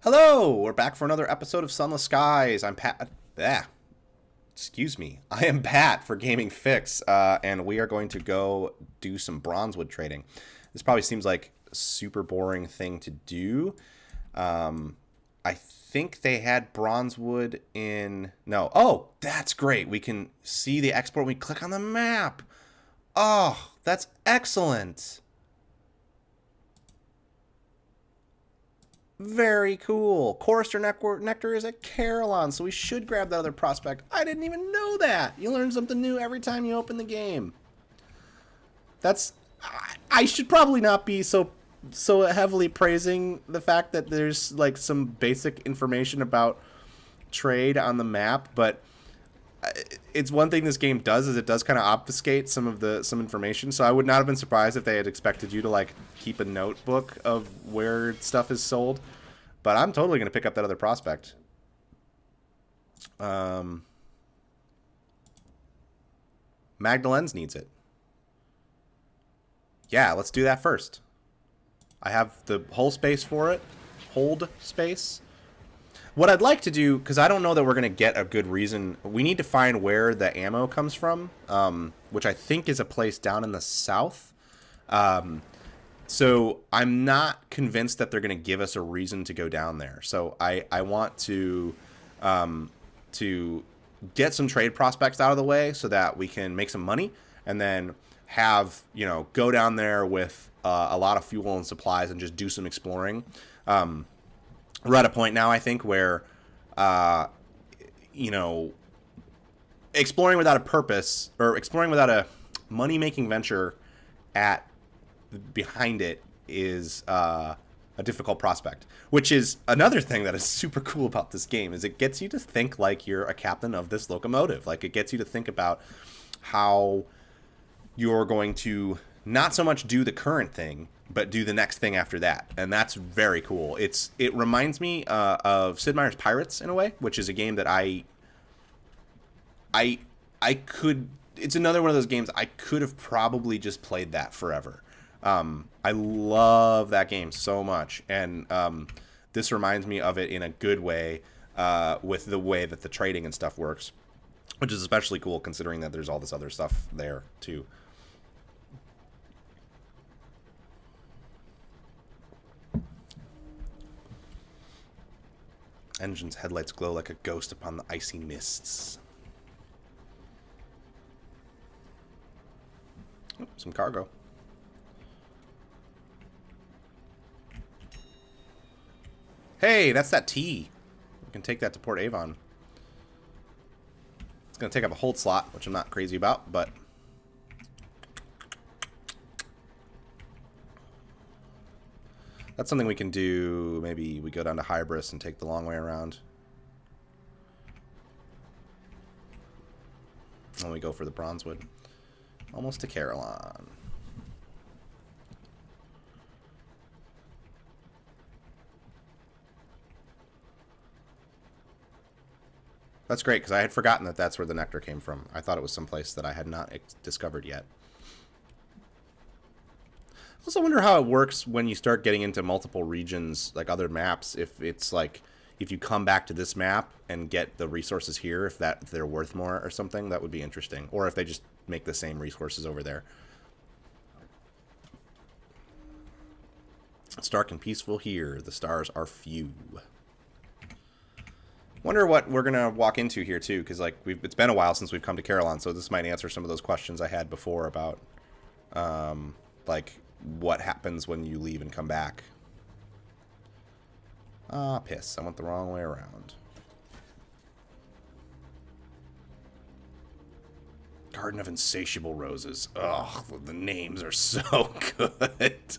Hello, we're back for another episode of Sunless Skies. I'm Pat. Excuse me. I am Pat for Gaming Fix, and we are going to go do some bronzewood trading. This probably seems like a super boring thing to do. I think they had bronzewood in... No. Oh, that's great. We can see the export when we click on the map. Oh, that's excellent. Very cool. Chorister Nectar is at Carillon, so we should grab that other prospect. I didn't even know that. You learn something new every time you open the game. That's... I should probably not be so heavily praising the fact that there's like some basic information about trade on the map, but it's one thing this game does is it does kind of obfuscate some information. So I would not have been surprised if they had expected you to like keep a notebook of where stuff is sold. But I'm totally going to pick up that other prospect. Magdalen's needs it. Yeah, let's do that first. I have the whole space for it. Hold space. What I'd like to do, because I don't know that we're going to get a good reason, we need to find where the ammo comes from, which I think is a place down in the south. So I'm not convinced that they're going to give us a reason to go down there. So I want to get some trade prospects out of the way so that we can make some money and then have, go down there with a lot of fuel and supplies and just do some exploring. We're at a point now, I think, where, exploring without a purpose or exploring without a money-making venture behind it is a difficult prospect, which is another thing that is super cool about this game is it gets you to think like you're a captain of this locomotive. Like it gets you to think about how you're going to not so much do the current thing, but do the next thing after that, and that's very cool. It reminds me of Sid Meier's Pirates in a way, which is a game that I could. It's another one of those games I could have probably just played that forever. I love that game so much, and this reminds me of it in a good way with the way that the trading and stuff works, which is especially cool considering that there's all this other stuff there too. Engine's headlights glow like a ghost upon the icy mists. Oh, some cargo. Hey, that's that tea. We can take that to Port Avon. It's going to take up a hold slot, which I'm not crazy about, but... that's something we can do. Maybe we go down to Hybris and take the long way around. And we go for the bronzewood. Almost to Carillon. That's great, because I had forgotten that that's where the nectar came from. I thought it was someplace that I had not discovered yet. I also wonder how it works when you start getting into multiple regions, like other maps, if it's like, if you come back to this map and get the resources here, if they're worth more or something, that would be interesting. Or if they just make the same resources over there. It's dark and peaceful here. The stars are few. Wonder what we're going to walk into here, too, because like it's been a while since we've come to Carillon, so this might answer some of those questions I had before about, like... what happens when you leave and come back. Ah, piss. I went the wrong way around. Garden of Insatiable Roses. Ugh, the names are so good.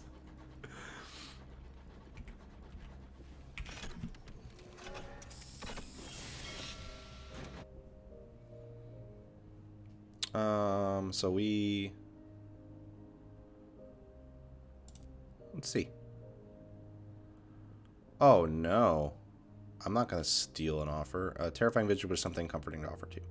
So we... let's see. Oh, no. I'm not going to steal an offer. Terrifying Vigil is something comforting to offer to.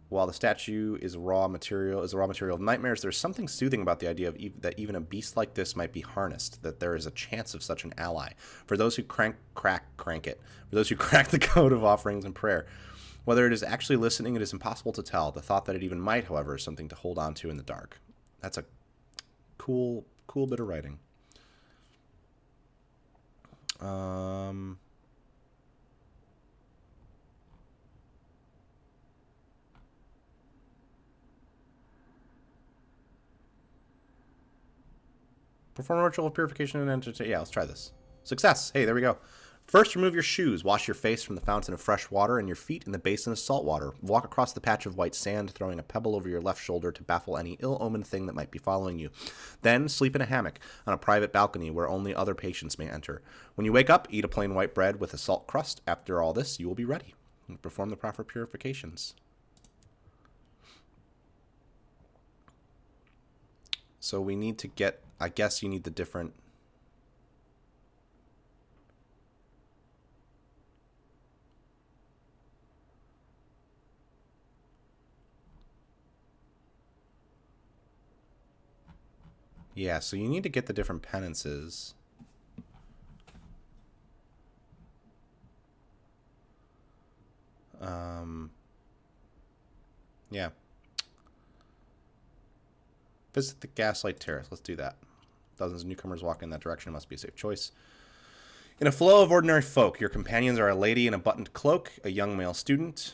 While the statue is a raw material of nightmares, there's something soothing about the idea of that even a beast like this might be harnessed, that there is a chance of such an ally. For those who crank it. For those who crack the code of offerings and prayer. Whether it is actually listening, it is impossible to tell. The thought that it even might, however, is something to hold on to in the dark. That's a cool bit of writing. Perform a ritual of purification and entertain. Yeah, let's try this. Success. Hey, there we go. First, remove your shoes. Wash your face from the fountain of fresh water and your feet in the basin of salt water. Walk across the patch of white sand, throwing a pebble over your left shoulder to baffle any ill-omened thing that might be following you. Then, sleep in a hammock on a private balcony where only other patients may enter. When you wake up, eat a plain white bread with a salt crust. After all this, you will be ready. Perform the proper purifications. So we need to get... I guess you need the different... Yeah, so you need to get the different penances. Yeah. Visit the Gaslight Terrace. Let's do that. Dozens of newcomers walk in that direction. It must be a safe choice. In a flow of ordinary folk, your companions are a lady in a buttoned cloak, a young male student.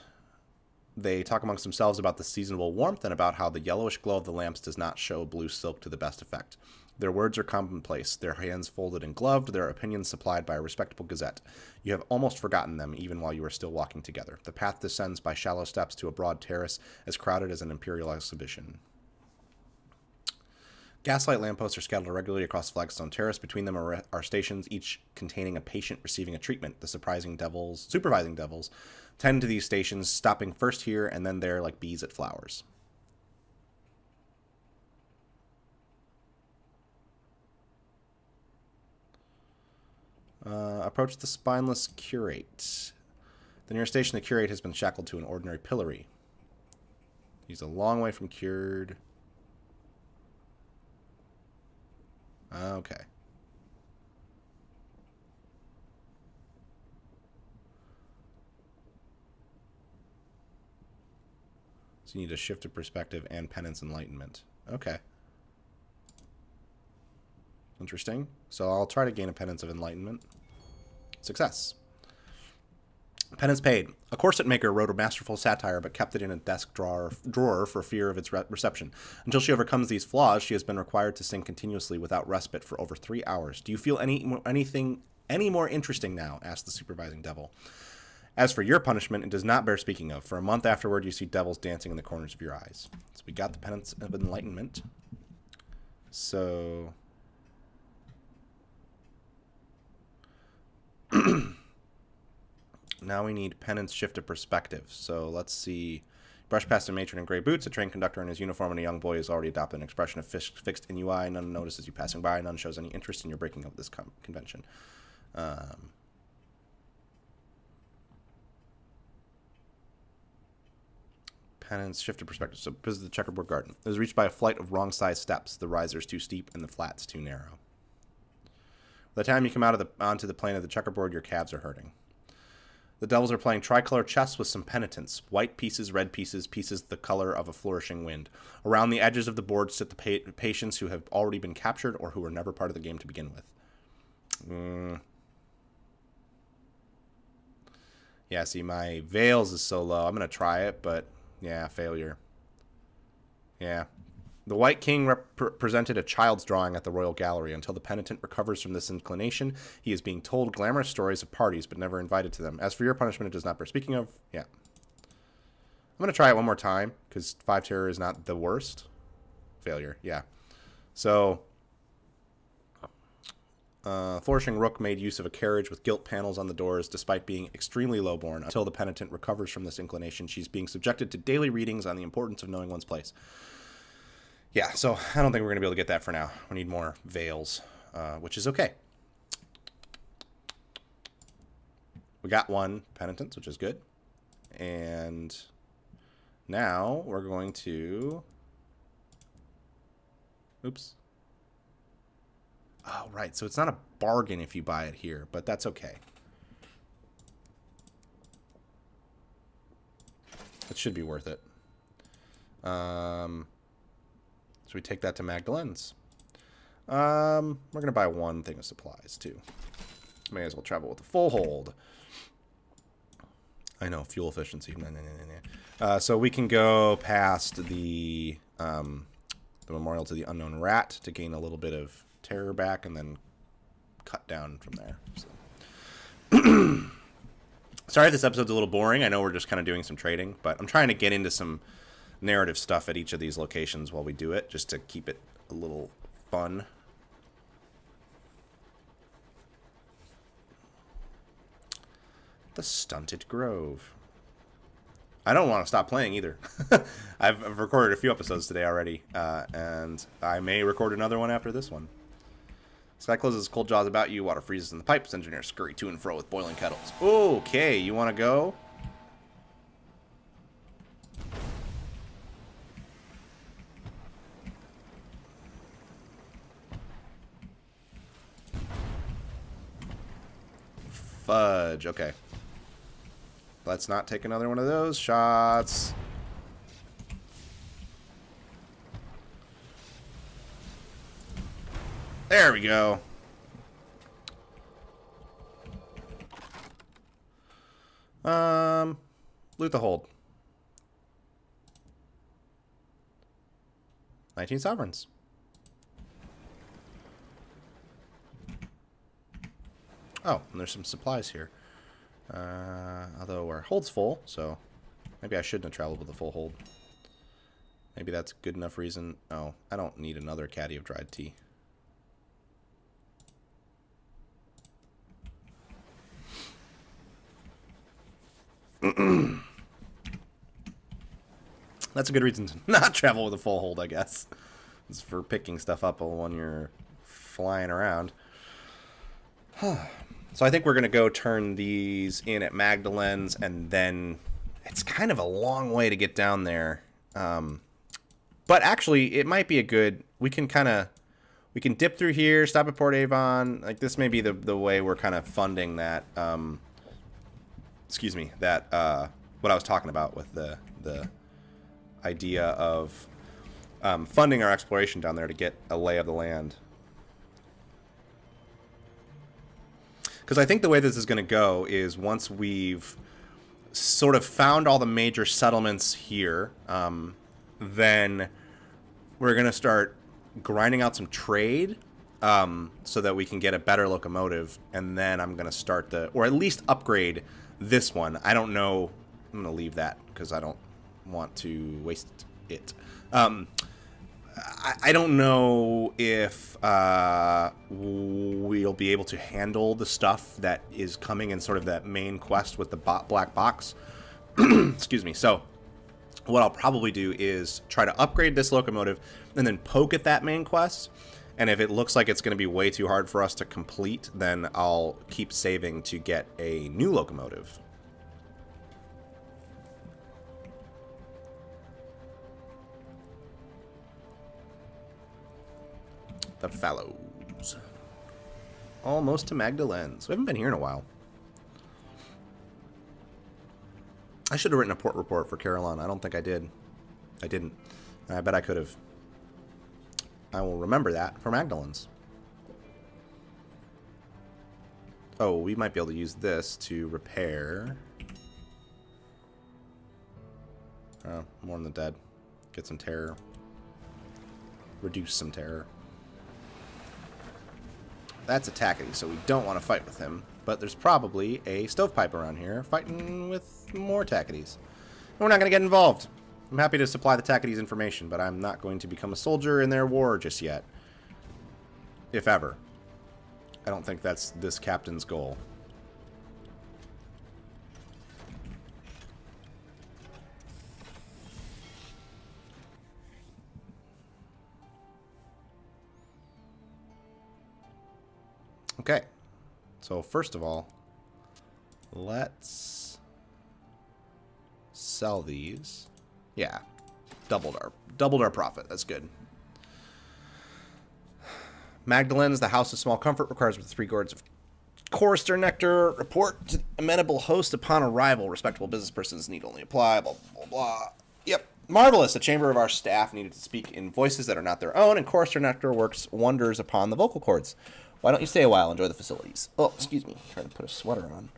They talk amongst themselves about the seasonable warmth and about how the yellowish glow of the lamps does not show blue silk to the best effect. Their words are commonplace, their hands folded and gloved, their opinions supplied by a respectable gazette. You have almost forgotten them, even while you are still walking together. The path descends by shallow steps to a broad terrace, as crowded as an imperial exhibition. Gaslight lampposts are scattered irregularly across the flagstone terrace. Between them are stations, each containing a patient receiving a treatment. The supervising devils tend to these stations, stopping first here and then there like bees at flowers. Approach the spineless curate. The nearest station, the curate has been shackled to an ordinary pillory. He's a long way from cured. Okay. So you need a shift of perspective and penance enlightenment. Okay. Interesting. So I'll try to gain a penance of enlightenment. Success. Penance paid. A corset maker wrote a masterful satire, but kept it in a desk drawer for fear of its reception. Until she overcomes these flaws, she has been required to sing continuously without respite for over 3 hours. Do you feel anything any more interesting now? Asked the supervising devil. As for your punishment, it does not bear speaking of. For a month afterward, you see devils dancing in the corners of your eyes. So we got the penance of enlightenment. So... Now we need penance, shift of perspective. So let's see. Brush past a matron in gray boots, a train conductor in his uniform, and a young boy has already adopted an expression of fixed in UI. None notices you passing by. None shows any interest in your breaking of this convention. Penance, shift of perspective. So visit the checkerboard garden. It is reached by a flight of wrong-sized steps. The risers too steep and the flats too narrow. By the time you come onto the plane of the checkerboard, your calves are hurting. The devils are playing tricolor chess with some penitents. White pieces, red pieces, pieces the color of a flourishing wind. Around the edges of the board sit the patients who have already been captured or who were never part of the game to begin with. Yeah, see, my veils is so low. I'm going to try it, but yeah, failure. Yeah. The White King presented a child's drawing at the Royal Gallery. Until the penitent recovers from this inclination, he is being told glamorous stories of parties, but never invited to them. As for your punishment, it does not bear speaking of. Yeah. I'm going to try it one more time, because 5 terror is not the worst. Failure, yeah. So, Flourishing Rook made use of a carriage with gilt panels on the doors, despite being extremely lowborn. Until the penitent recovers from this inclination, she's being subjected to daily readings on the importance of knowing one's place. Yeah, so I don't think we're going to be able to get that for now. We need more veils, which is okay. We got one penitence, which is good. And Now we're going to... Oops. Oh, right. So it's not a bargain if you buy it here, but that's okay. It should be worth it. So we take that to Magdalen's. We're going to buy one thing of supplies, too. May as well travel with a full hold. I know, fuel efficiency. So we can go past the memorial to the unknown rat to gain a little bit of terror back and then cut down from there. So. Sorry if this episode's a little boring. I know we're just kind of doing some trading, but I'm trying to get into some narrative stuff at each of these locations while we do it, just to keep it a little fun. The Stunted Grove. I don't want to stop playing either. I've recorded a few episodes today already, and I may record another one after this one. Sky closes cold jaws about you, water freezes in the pipes, engineers scurry to and fro with boiling kettles. Okay, you want to go? Fudge, okay. Let's not take another one of those shots. There we go. Loot the hold. 19 sovereigns. Oh, and there's some supplies here. Although our hold's full, so maybe I shouldn't have traveled with a full hold. Maybe that's good enough reason. Oh, I don't need another caddy of dried tea. That's a good reason to not travel with a full hold, I guess. It's for picking stuff up when you're flying around. So I think we're going to go turn these in at Magdalen's, and then it's kind of a long way to get down there. But actually, it might be a good... We can dip through here, stop at Port Avon. Like, this may be the way we're kind of funding that... excuse me, that... what I was talking about with the idea of funding our exploration down there to get a lay of the land. Because I think the way this is going to go is once we've sort of found all the major settlements here, then we're going to start grinding out some trade so that we can get a better locomotive, and then I'm going to start or at least upgrade this one. I don't know. I'm going to leave that because I don't want to waste it. I don't know if we'll be able to handle the stuff that is coming in sort of that main quest with the black box. Excuse me. So what I'll probably do is try to upgrade this locomotive and then poke at that main quest. And if it looks like it's going to be way too hard for us to complete, then I'll keep saving to get a new locomotive. The Fallows. Almost to Magdalen's. We haven't been here in a while. I should have written a port report for Carillon. I don't think I did. I didn't. I bet I could have. I will remember that for Magdalen's. Oh, we might be able to use this to repair. More than the dead. Get some terror. Reduce some terror. That's a Tackety, so we don't want to fight with him. But there's probably a stovepipe around here fighting with more Tacketies. And we're not going to get involved. I'm happy to supply the Tacketies information, but I'm not going to become a soldier in their war just yet. If ever. I don't think that's this captain's goal. Okay, so first of all, let's sell these. Yeah. Doubled our profit. That's good. Magdalen's, the House of Small Comfort, requires with 3 gourds of chorister nectar. Report to the amenable host upon arrival. Respectable business persons need only apply. Blah, blah, blah. Yep. Marvelous. The chamber of our staff needed to speak in voices that are not their own, and chorister nectar works wonders upon the vocal cords. Why don't you stay a while and enjoy the facilities? Oh, excuse me. I'm trying to put a sweater on.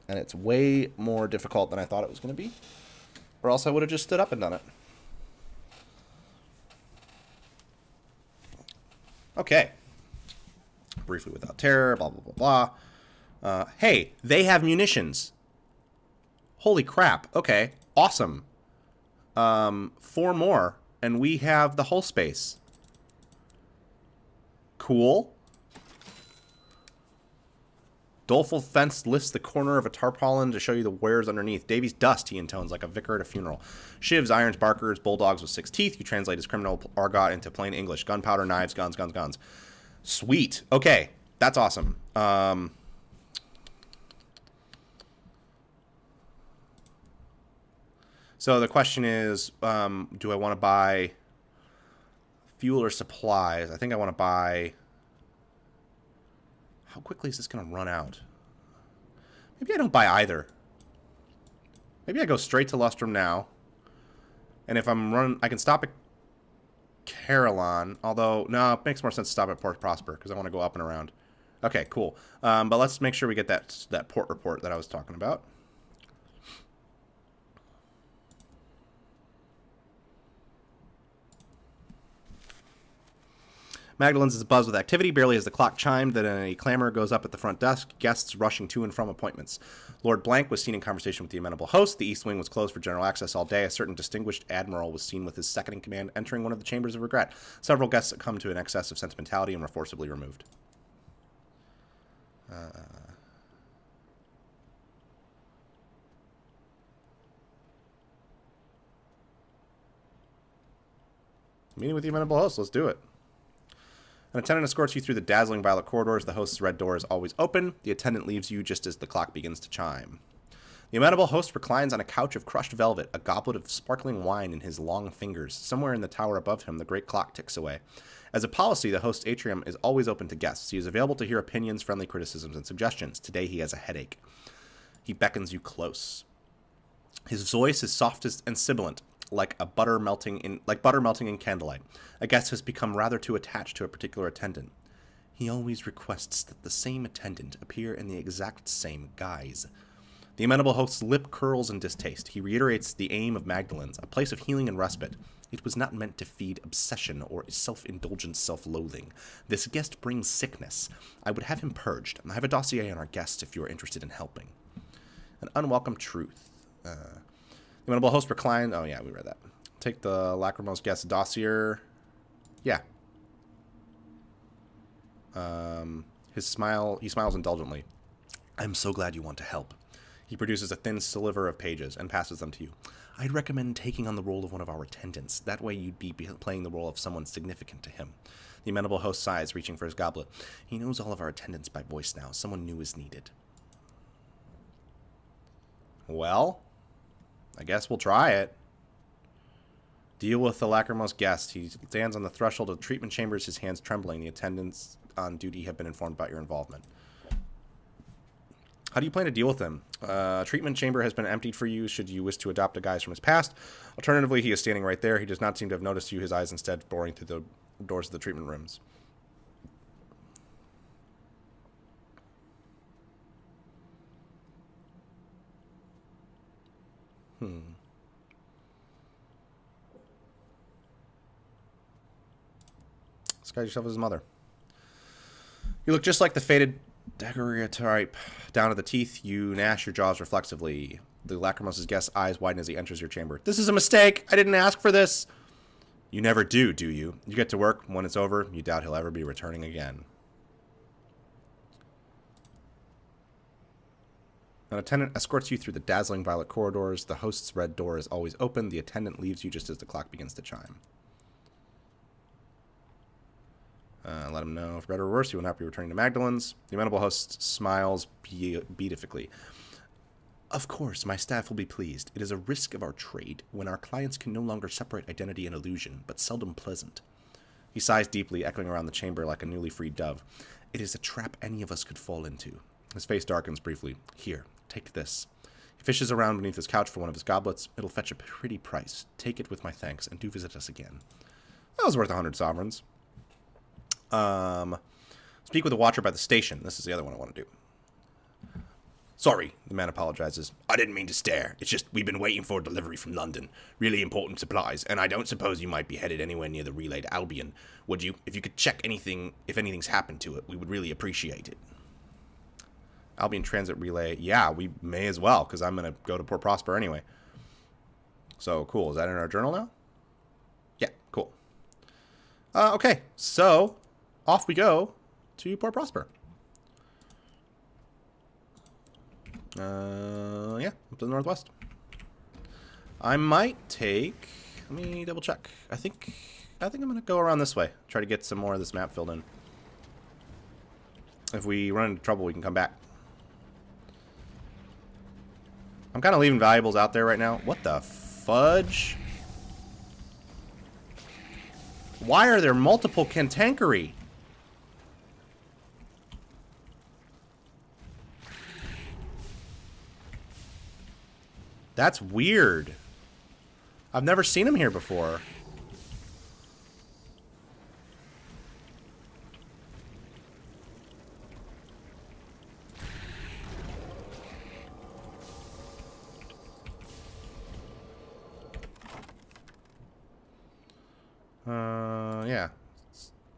And it's way more difficult than I thought it was going to be. Or else I would have just stood up and done it. Okay. Briefly without terror, blah, blah, blah, blah. Hey, they have munitions. Holy crap. Okay. Awesome. 4 more. And we have the whole space. Cool. Doleful fence lifts the corner of a tarpaulin to show you the wares underneath. Davy's dust, he intones like a vicar at a funeral. Shivs, irons, barkers, bulldogs with 6 teeth. You translate his criminal argot into plain English. Gunpowder, knives, guns, guns, guns. Sweet. Okay. That's awesome. So the question is, do I want to buy fuel or supplies? I think I want to buy... How quickly is this going to run out? Maybe I don't buy either. Maybe I go straight to Lustrum now. And if I'm running... I can stop at Carillon. Although, no, it makes more sense to stop at Port Prosper because I want to go up and around. Okay, cool. But let's make sure we get that port report that I was talking about. Magdalen's is abuzz with activity. Barely as the clock chimed that a clamor goes up at the front desk. Guests rushing to and from appointments. Lord Blank was seen in conversation with the amenable host. The East Wing was closed for general access all day. A certain distinguished admiral was seen with his second-in-command entering one of the chambers of regret. Several guests succumbed to an excess of sentimentality and were forcibly removed. Meeting with the amenable host. Let's do it. An attendant escorts you through the dazzling violet corridors. The host's red door is always open. The attendant leaves you just as the clock begins to chime. The amenable host reclines on a couch of crushed velvet, a goblet of sparkling wine in his long fingers. Somewhere in the tower above him, the great clock ticks away. As a policy, the host's atrium is always open to guests. He is available to hear opinions, friendly criticisms, and suggestions. Today he has a headache. He beckons you close. His voice is soft and sibilant, like butter melting in candlelight. A guest has become rather too attached to a particular attendant. He always requests that the same attendant appear in the exact same guise. The amenable host's lip curls in distaste. He reiterates the aim of Magdalen's, a place of healing and respite. It was not meant to feed obsession or self-indulgent self-loathing. This guest brings sickness. I would have him purged. I have a dossier on our guest if you are interested in helping. An unwelcome truth. The amenable host reclined. Oh, yeah, we read that. Take the lachrymose guest dossier. Yeah. He smiles indulgently. I'm so glad you want to help. He produces a thin sliver of pages and passes them to you. I'd recommend taking on the role of one of our attendants. That way you'd be playing the role of someone significant to him. The amenable host sighs, reaching for his goblet. He knows all of our attendants by voice now. Someone new is needed. Well, I guess we'll try it. Deal with the lachrymose guest. He stands on the threshold of the treatment chambers, his hands trembling. The attendants on duty have been informed about your involvement. How do you plan to deal with him? Treatment chamber has been emptied for you should you wish to adopt a guise from his past. Alternatively, he is standing right there. He does not seem to have noticed you, his eyes instead boring through the doors of the treatment rooms. Disguise yourself as his mother. You look just like the faded daguerreotype. Down to the teeth, you gnash your jaws reflexively. The lacrimose's guest's eyes widen as he enters your chamber. This is a mistake! I didn't ask for this! You never do you? You get to work. When it's over, you doubt he'll ever be returning again. An attendant escorts you through the dazzling violet corridors. The host's red door is always open. The attendant leaves you just as the clock begins to chime. Let him know, for better or worse, you will not be returning to Magdalen's. The amenable host smiles beatifically. Of course, my staff will be pleased. It is a risk of our trade when our clients can no longer separate identity and illusion, but seldom pleasant. He sighs deeply, echoing around the chamber like a newly freed dove. It is a trap any of us could fall into. His face darkens briefly. Here, take this. He fishes around beneath his couch for one of his goblets. It'll fetch a pretty price. Take it with my thanks, and do visit us again. That was worth 100 sovereigns. Speak with the watcher by the station. This is the other one I want to do. Sorry, the man apologizes. I didn't mean to stare. It's just we've been waiting for delivery from London. Really important supplies, and I don't suppose you might be headed anywhere near the relay to Albion. Would you? If you could check anything, if anything's happened to it, we would really appreciate it. Albion Transit Relay. Yeah, we may as well, because I'm going to go to Port Prosper anyway. So, cool. Is that in our journal now? Yeah, cool. Okay, so off we go to Port Prosper. Yeah, up to the northwest. I might take... Let me double check. I think I'm going to go around this way. Try to get some more of this map filled in. If we run into trouble, we can come back. I'm kind of leaving valuables out there right now. What the fudge? Why are there multiple cantankerous? That's weird. I've never seen him here before. Yeah.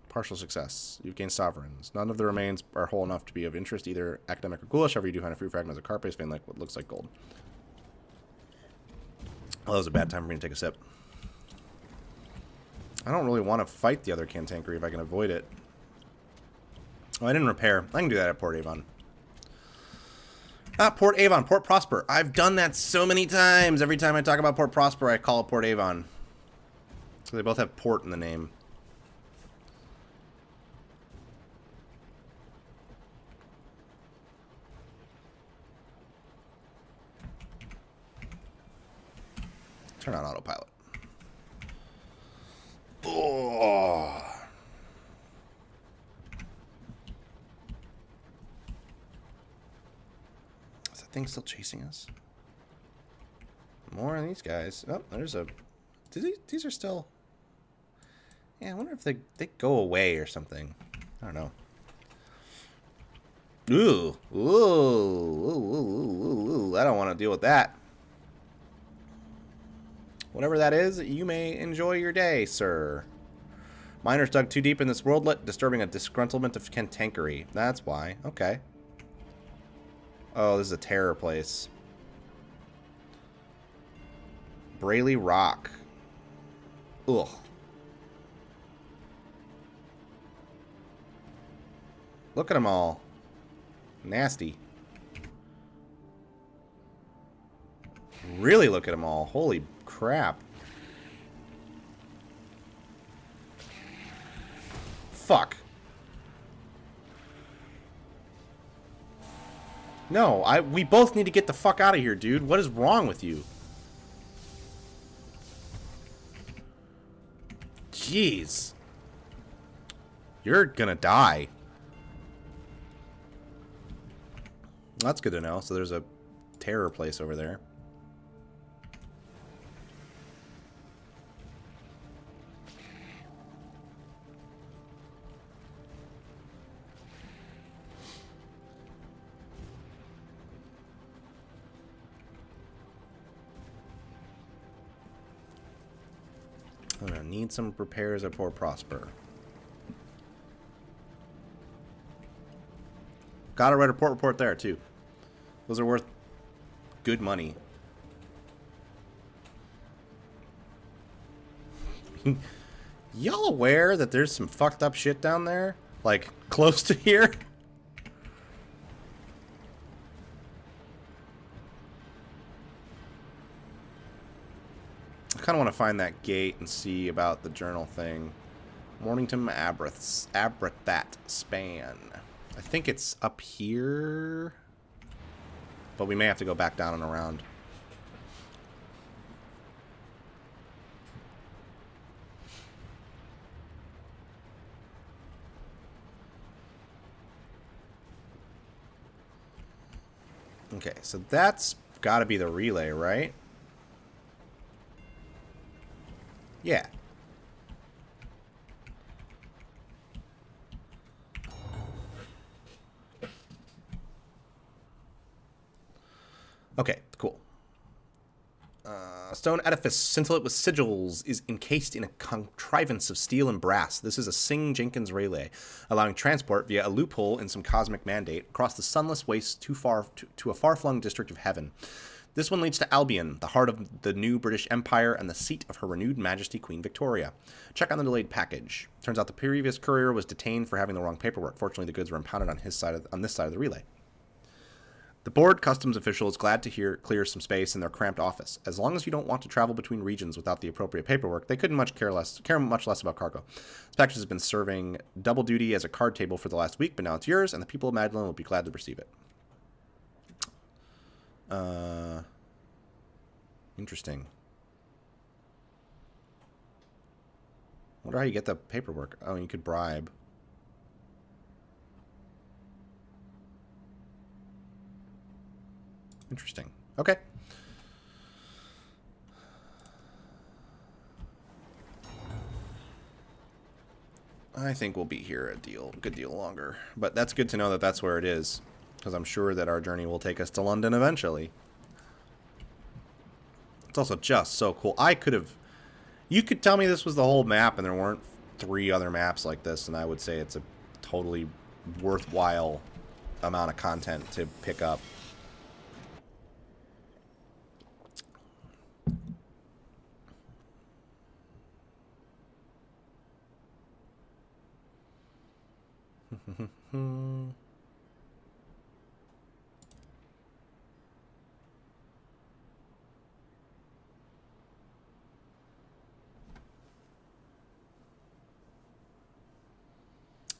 Partial success. You've gained sovereigns. None of the remains are whole enough to be of interest, either academic or ghoulish. However, you do find a few fragments of carpes, vein like what looks like gold. Well, that was a bad time for me to take a sip. I don't really want to fight the other cantankerous if I can avoid it. Oh, I didn't repair. I can do that at Port Avon. Not Port Avon, Port Prosper. I've done that so many times. Every time I talk about Port Prosper, I call it Port Avon. So they both have port in the name. Turn on autopilot. Oh. Is that thing still chasing us? More of these guys. Oh, there's a... These are still... Yeah, I wonder if they go away or something. I don't know. Ooh. Ooh. Ooh. Ooh. Ooh. Ooh. I don't want to deal with that. Whatever that is, you may enjoy your day, sir. Miners dug too deep in this worldlet, disturbing a disgruntlement of cantankerous. That's why. Okay. Oh, this is a terror place. Brayley Rock. Ugh. Look at them all. Nasty. Really look at them all. Holy crap. Fuck. No, we both need to get the fuck out of here, dude. What is wrong with you? Jeez. You're gonna die. That's good to know. So there's a terror place over there. I'm gonna need some repairs at Port Prosper. Gotta write a port report there, too. Those are worth good money. Y'all aware that there's some fucked up shit down there? Like, close to here? I kind of want to find that gate and see about the journal thing. Mornington Abrathat Span. I think it's up here. but we may have to go back down and around. Okay, so that's got to be the relay, right? Yeah. Okay, cool. Stone edifice, scintillate with sigils, is encased in a contrivance of steel and brass. This is a Singh-Jenkins relay, allowing transport via a loophole in some cosmic mandate across the sunless wastes to a far-flung district of heaven. This one leads to Albion, the heart of the new British Empire and the seat of Her Renewed Majesty Queen Victoria. Check on the delayed package. Turns out the previous courier was detained for having the wrong paperwork. Fortunately, the goods were impounded on this side of the relay. The board customs official is glad to clear some space in their cramped office. As long as you don't want to travel between regions without the appropriate paperwork, they couldn't care much less about cargo. This package has been serving double duty as a card table for the last week, but now it's yours, and the people of Magdalen will be glad to receive it. Interesting. Wonder how you get the paperwork. Oh, you could bribe. Interesting. Okay. I think we'll be here a good deal longer. But that's good to know that that's where it is. Because I'm sure that our journey will take us to London eventually. It's also just so cool. You could tell me this was the whole map and there weren't 3 other maps like this, and I would say it's a totally worthwhile amount of content to pick up.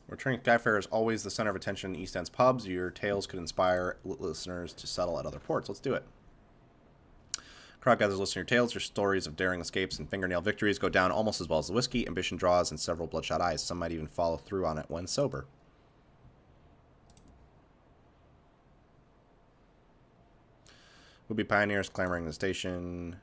Returning Skyfarer is always the center of attention in East End's pubs. Your tales could inspire listeners to settle at other ports. Let's do it. Crowd gathers, listen to your tales. Your stories of daring escapes and fingernail victories go down almost as well as the whiskey. Ambition draws and several bloodshot eyes. Some might even follow through on it when sober. We'll be pioneers clamoring the station.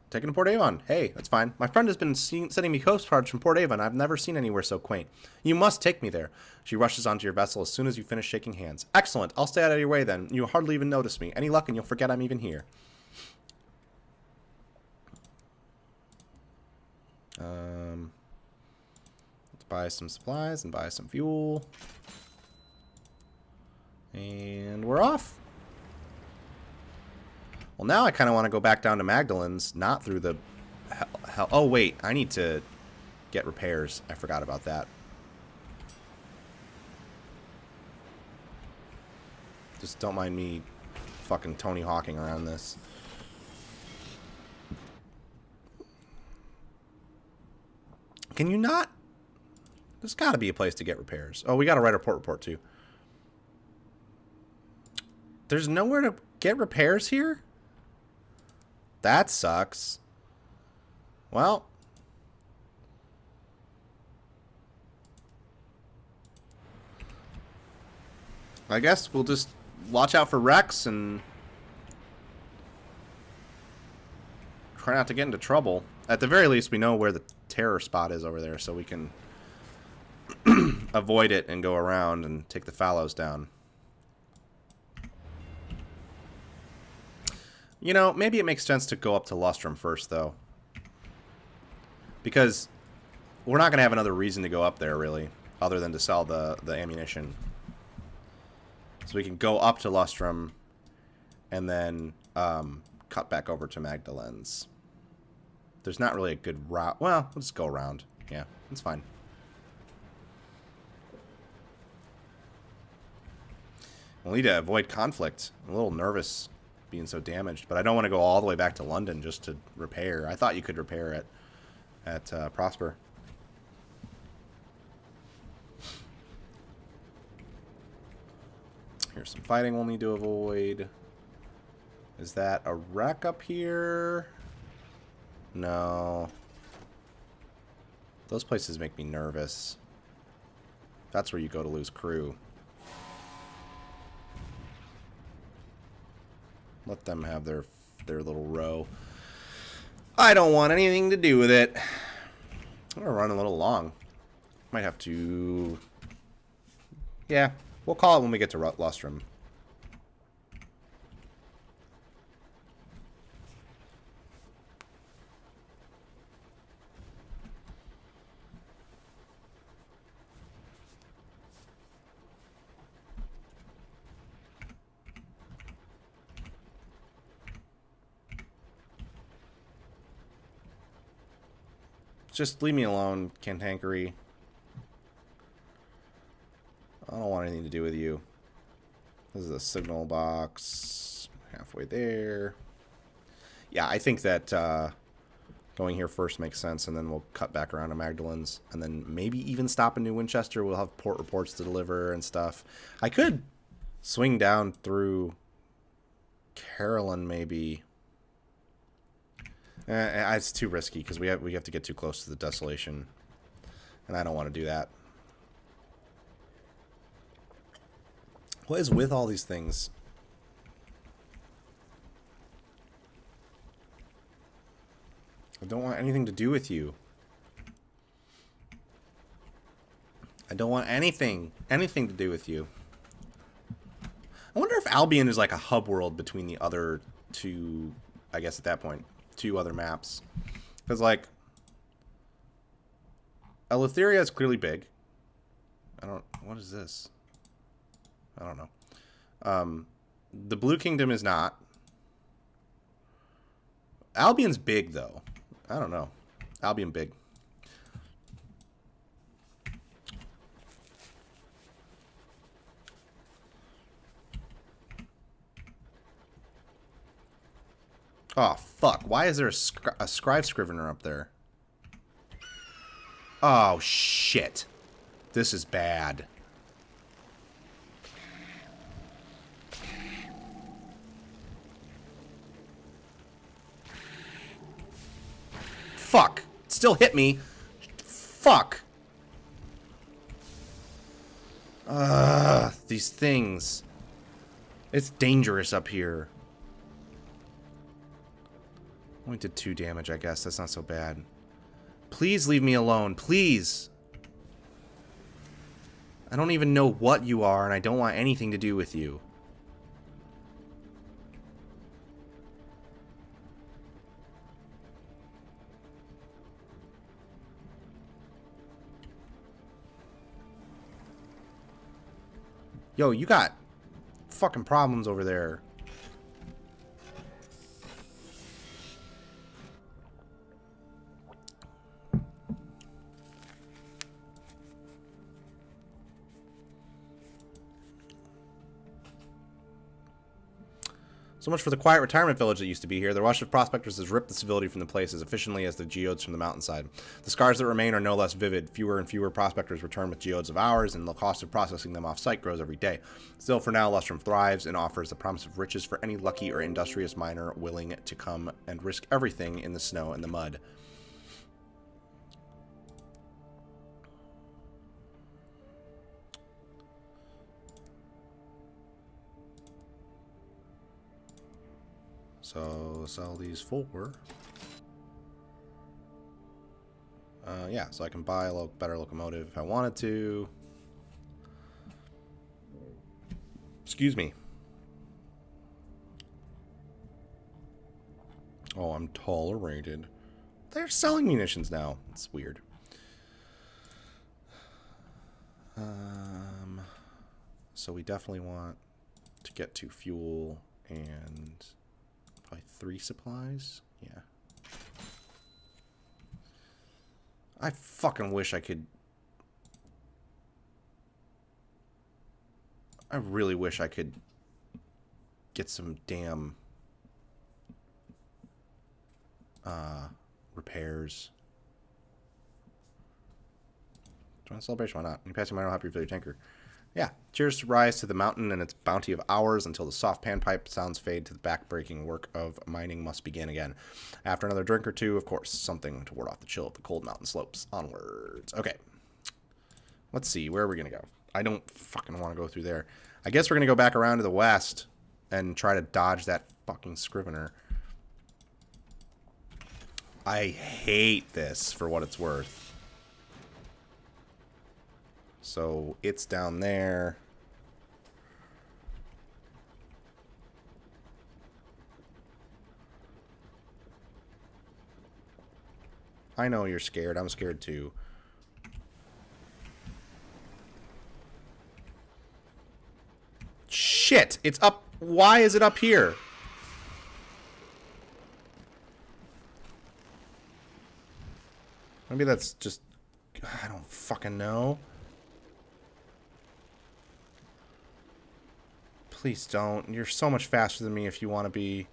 Taking to Port Avon. Hey, that's fine. My friend has been sending me postcards from Port Avon. I've never seen anywhere so quaint. You must take me there. She rushes onto your vessel as soon as you finish shaking hands. Excellent. I'll stay out of your way then. You'll hardly even notice me. Any luck and you'll forget I'm even here. Let's buy some supplies and buy some fuel. And we're off. Well, now I kind of want to go back down to Magdalen's, not through the hell. Oh, wait. I need to get repairs. I forgot about that. Just don't mind me fucking Tony Hawking around this. Can you not? There's got to be a place to get repairs. Oh, we got to write a port report, too. There's nowhere to get repairs here? That sucks. Well. I guess we'll just watch out for wrecks and try not to get into trouble. At the very least, we know where the terror spot is over there, so we can avoid it and go around and take the fallows down. You know, maybe it makes sense to go up to Lustrum first, though. Because we're not going to have another reason to go up there, really, other than to sell the ammunition. So we can go up to Lustrum and then cut back over to Magdalen's. There's not really a good route. Well, we'll just go around. Yeah, that's fine. We'll need to avoid conflict. I'm a little nervous being so damaged, but I don't want to go all the way back to London just to repair. I thought you could repair at Prosper. Here's some fighting we'll need to avoid. Is that a wreck up here? No. Those places make me nervous. That's where you go to lose crew. Let them have their little row. I don't want anything to do with it. I'm gonna run a little long. Might have to... Yeah, we'll call it when we get to Lustrum. Just leave me alone, Cantankery. I don't want anything to do with you. This is a signal box. Halfway there. Yeah, I think that going here first makes sense, and then we'll cut back around to Magdalen's. And then maybe even stop in New Winchester. We'll have port reports to deliver and stuff. I could swing down through Carolyn, maybe. It's too risky because we have to get too close to the Desolation, and I don't want to do that. What is with all these things? I don't want anything to do with you. I don't want anything to do with you. I wonder if Albion is like a hub world between the other two, I guess at that point. Two other maps, because like Eleutheria is clearly big. What is this? I don't know. The Blue Kingdom is not. Albion's big though. I don't know. Albion big. Oh, fuck. Why is there a scribe scrivener up there? Oh, shit. This is bad. Fuck. It still hit me. Fuck. These things. It's dangerous up here. Only did 2 damage, I guess. That's not so bad. Please leave me alone. Please. I don't even know what you are, and I don't want anything to do with you. Yo, you got fucking problems over there. So much for the quiet retirement village that used to be here. The rush of prospectors has ripped the civility from the place as efficiently as the geodes from the mountainside. The scars that remain are no less vivid. Fewer and fewer prospectors return with geodes of ours, and the cost of processing them off-site grows every day. Still, for now, Lustrum thrives and offers the promise of riches for any lucky or industrious miner willing to come and risk everything in the snow and the mud. So, sell these 4. Yeah, so I can buy a better locomotive if I wanted to. Excuse me. Oh, I'm tolerated. They're selling munitions now. It's weird. So we definitely want to get to fuel and... probably 3 supplies? Yeah. I fucking wish I could... I really wish I could get some damn... repairs. Join the celebration, why not? You pass your minor, I'll help you fill your tanker. Yeah. Cheers to rise to the mountain and its bounty of hours until the soft panpipe sounds fade to the back-breaking work of mining must begin again. After another drink or two, of course, something to ward off the chill of the cold mountain slopes. Onwards. Okay. Let's see. Where are we going to go? I don't fucking want to go through there. I guess we're going to go back around to the west and try to dodge that fucking scrivener. I hate this for what it's worth. So it's down there. I know you're scared. I'm scared too. Shit! It's up. Why is it up here? Maybe that's just... I don't fucking know. Please don't. You're so much faster than me if you want to be.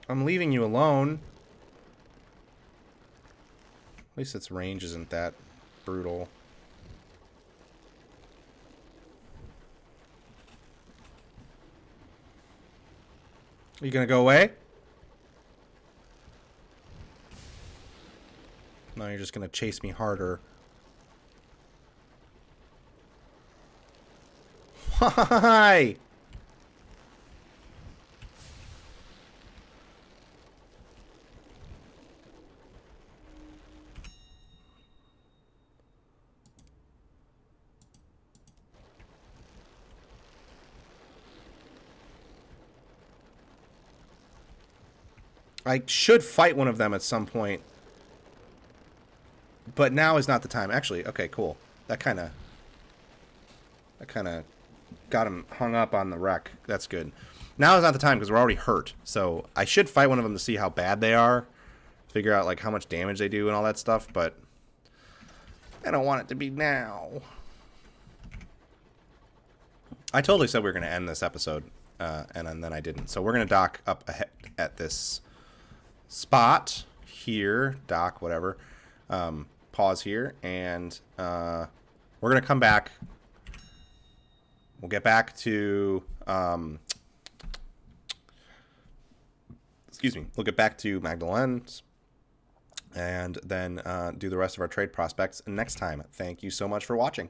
I'm leaving you alone. At least its range isn't that brutal. Are you gonna go away? No, you're just gonna chase me harder. Why? I should fight one of them at some point. But now is not the time. Actually, okay, cool. That kind of got him hung up on the wreck. That's good. Now is not the time because we're already hurt. So I should fight one of them to see how bad they are. Figure out like how much damage they do and all that stuff. But I don't want it to be now. I totally said we were going to end this episode. And then I didn't. So we're going to dock up ahead at this spot here. Dock, whatever. Pause here. And we're going to come back. We'll get back to... excuse me. We'll get back to Magdalen's. And then do the rest of our trade prospects next time. Thank you so much for watching.